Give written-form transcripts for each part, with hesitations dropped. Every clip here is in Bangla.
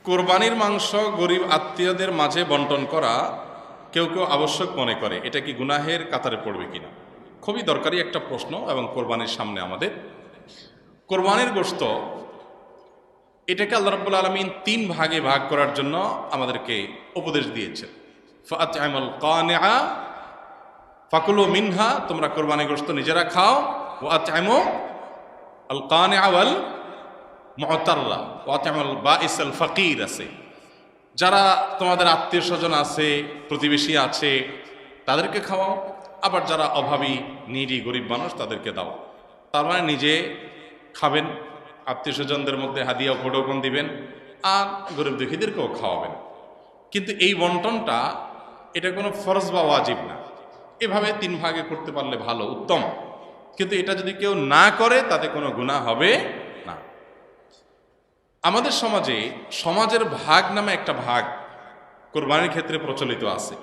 কোরবানির মাংস গরিব আত্মীয়দের মাঝে বন্টন করা কেউ কেউ আবশ্যক মনে করে, এটা কি গুনাহের কাতারে পড়বে কিনা? খুবই দরকারি একটা প্রশ্ন। এবং কোরবানির সামনে আমাদের কোরবানির গোশত, এটাকে আল্লাহ রাব্বুল আলামিন 3 ভাগে ভাগ করার জন্য আমাদেরকে উপদেশ দিয়েছেন। ফাআত'আমুল কানিআ ফাকুলু মিনহা, তোমরা কোরবানির গোশত নিজেরা খাও। ওয়াত'আমু আল কানিআ ওয়াল মুতাররা ওয়াত'আমুল বাঈসাল ফাকির আছে, যারা তোমাদের আত্মীয় স্বজন আছে, প্রতিবেশী আছে, তাদেরকে খাওয়াও। আবার যারা অভাবী, নিডি, গরিব মানুষ, তাদেরকে দাও। তার মানে নিজে খাবেন, আত্মীয় স্বজনদের মধ্যে হাদিয়া উপঢৌকন দিবেন, আর গরিব দুঃখীদেরকেও খাওয়াবেন। কিন্তু এই বন্টনটা এটা কোনো ফরজ বা ওয়াজিব না। এভাবে 3 ভাগে করতে পারলে ভালো, উত্তম। কিন্তু এটা যদি কেউ না করে তাতে কোনো গুনাহ হবে না। আমাদের সমাজে সমাজের ভাগ নামে একটা ভাগ কোরবানির ক্ষেত্রে প্রচলিত আছে।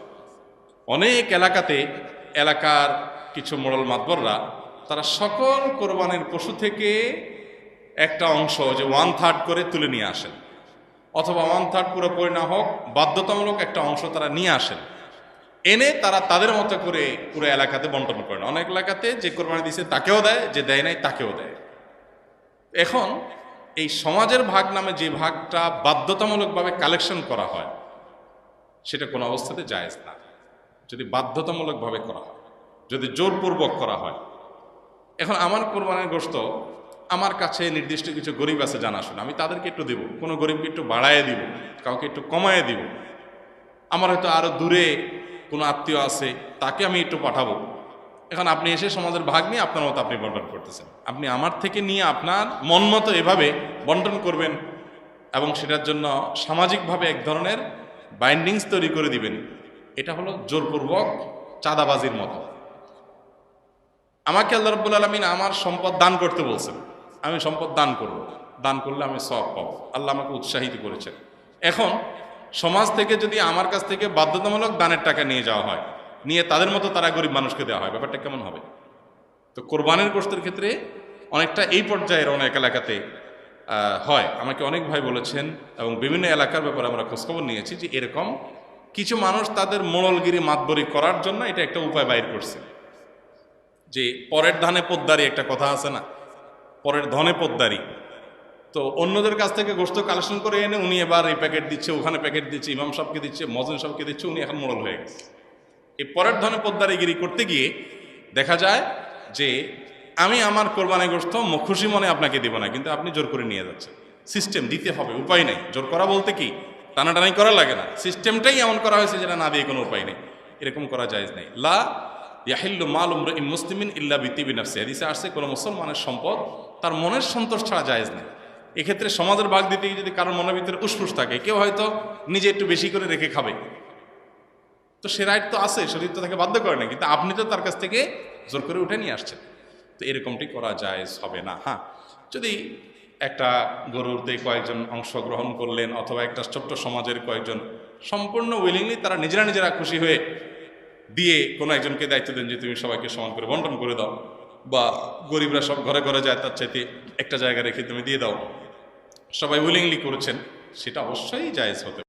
অনেক এলাকাতে এলাকার কিছু মোড়ল মাতবররা তারা সকল কোরবানির পশু থেকে একটা অংশ, যে 1/3 করে তুলে নিয়ে আসেন, অথবা 1/3 পুরোপুরি না হোক বাধ্যতামূলক একটা অংশ তারা নিয়ে আসেন, এনে তারা তাদের মতো করে পুরো এলাকাতে বন্টন করেন। অনেক এলাকাতে যে কোরবানি দিয়েছে তাকেও দেয়, যে দেয় নাই তাকেও দেয়। এখন এই সমাজের ভাগ নামে যে ভাগটা বাধ্যতামূলকভাবে কালেকশন করা হয়, সেটা কোনো অবস্থাতে জায়েজ না। যদি বাধ্যতামূলকভাবে করা হয়, যদি জোরপূর্বক করা হয়। এখন আমার কোরবানির গোশত আমার কাছে নির্দিষ্ট কিছু গরিব আছে জানাশোনা, আমি তাদেরকে একটু দেব, কোনো গরিবকে একটু বাড়ায় দিব, কাউকে একটু কমায় দিব। আমার হয়তো আরো দূরে কোনো আত্মীয় আছে, তাকে আমি একটু পাঠাবো। এখন আপনি এসে সমাজের ভাগ নিয়ে আপনার মতো আপনি বন্টন করতেছেন। আপনি আমার থেকে নিয়ে আপনার মন মতো এভাবে বন্টন করবেন, এবং সেটার জন্য সামাজিকভাবে এক ধরনের বাইন্ডিংস তৈরি করে দিবেন। এটা হলো জোরপূর্বক চাঁদাবাজির মতো। আমাকে আল্লাহ রাব্বুল আলামিন আমার সম্পদ দান করতে বলছেন, আমি সম্পদ দান করব, দান করলে আমি সওয়াব পাবো। আল্লাহ আমাকে উৎসাহিত করেছেন। এখন সমাজ থেকে যদি আমার কাছ থেকে বাধ্যতামূলক দানের টাকা নিয়ে যাওয়া হয়, নিয়ে তাদের মতো তারা গরিব মানুষকে দেওয়া হয়, ব্যাপারটা কেমন হবে? তো কোরবানির গোশতের ক্ষেত্রে অনেকটা এই পর্যায়ের অনেক এলাকাতে হয়। আমাকে অনেক ভাই বলেছেন, এবং বিভিন্ন এলাকার ব্যাপারে আমরা খোঁজখবর নিয়েছি, যে এরকম কিছু মানুষ তাদের মোড়লগিরি মাতবরি করার জন্য এটা একটা উপায় বাইর করছে। যে পরের ধানে পোদ্দারি একটা কথা আছে না, পরের ধনে পোদ্দারি। তো অন্যদের কাছ থেকে গোশত কালেকশন করে এনে উনি এবার এই প্যাকেট দিচ্ছে, ওখানে প্যাকেট দিচ্ছে, ইমাম সাহেবকে দিচ্ছে, মজলিস সাহেবকে দিচ্ছে, উনি এখন মোড়ল হয়ে গেছে। এই পরের ধনে পোদ্দারিগিরি করতে গিয়ে দেখা যায় যে আমি আমার কোরবানি গোশত খুশি মনে আপনাকে দিব না, কিন্তু আপনি জোর করে নিয়ে যাচ্ছেন। সিস্টেম দিতে হবে, উপায় নেই। জোর করা বলতে কি টানাটানি করা লাগে না, সিস্টেমটাই এমন করা হয়েছে যেটা না দিয়ে কোনো উপায় নেই। এরকম করা জায়েজ নেই। লা ইয়াহিল্লু মালু ইমরিইন মুসলিমিন ইল্লা বিতিবি নাফসি, হাদিসে আসছে কোনো মুসলমানের সম্পদ তার মনের সন্তোষ ছাড়া জায়েজ নেই। এক্ষেত্রে সমাজের ভাগ দিতে গিয়ে যদি কারোর মনের ভিতরে উসফুস থাকে, কেউ হয়তো নিজে একটু বেশি করে রেখে খাবে, তো সে রাইট তো আছে, শরীর তো তাকে বাধ্য করে না, কিন্তু আপনি তো তার কাছ থেকে জোর করে উঠে নিয়ে আসছেন। তো এরকমটি করা জায়েজ হবে না। হ্যাঁ, যদি একটা গরুরতে কয়েকজন অংশগ্রহণ করলেন, অথবা একটা ছোট্ট সমাজের কয়েকজন সম্পূর্ণ উইলিংলি তারা নিজেরা খুশি হয়ে দিয়ে কোনো একজনকে দায়িত্ব দেন যে তুমি সবাইকে সমান করে বন্টন করে দাও, বা গরিবরা সব ঘরে ঘরে যায়, তার চাইতে একটা জায়গা রেখে তুমি দিয়ে দাও, সবাই উইলিংলি করেছেন, সেটা অবশ্যই জায়েজ হতে